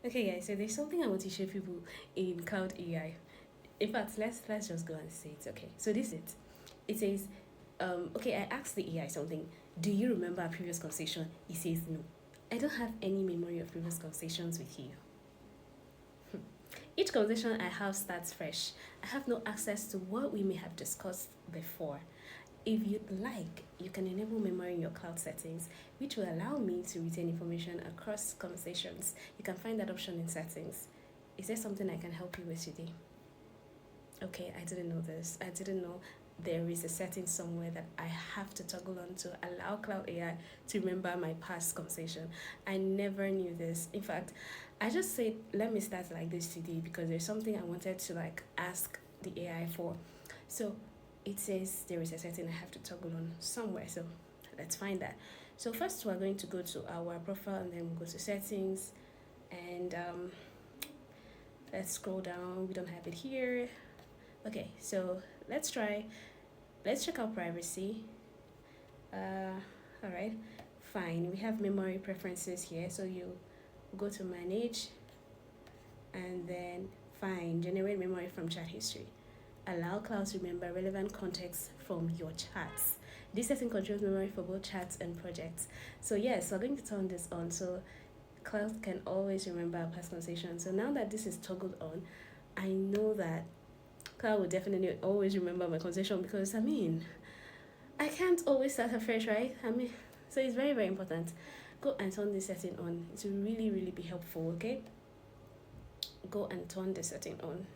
Okay, guys. So there's something I want to show people in Cloud AI. In fact, let's just go and see it. Okay. So this is it. It says, okay. I asked the AI something. Do you remember our previous conversation? It says no. I don't have any memory of previous conversations with you. Each conversation I have starts fresh. I have no access to what we may have discussed before. If you'd like, you can enable memory in your cloud settings, which will allow me to retain information across conversations. You can find that option in settings. Is there something I can help you with today? Okay, I didn't know this. I didn't know there is a setting somewhere that I have to toggle on to allow Cloud AI to remember my past conversation. I never knew this. In fact, I just said, let me start like this today because there's something I wanted to like ask the AI for. So it says there is a setting I have to toggle on somewhere. So let's find that. So first we're going to go to our profile and then we'll go to settings and let's scroll down. We don't have it here. Okay, so let's try, let's check out privacy. All right, fine. We have memory preferences here. So you go to manage and then fine, generate memory from chat history. Allow cloud to remember relevant context from your chats. This setting controls memory for both chats and projects. So yes, we're going to turn this on so cloud can always remember our past conversations. So now that this is toggled on, I know that cloud will definitely always remember my conversation because I can't always start afresh, right? So it's very, very important. Go and turn this setting on. It will really, really be helpful, okay? Go and turn the setting on.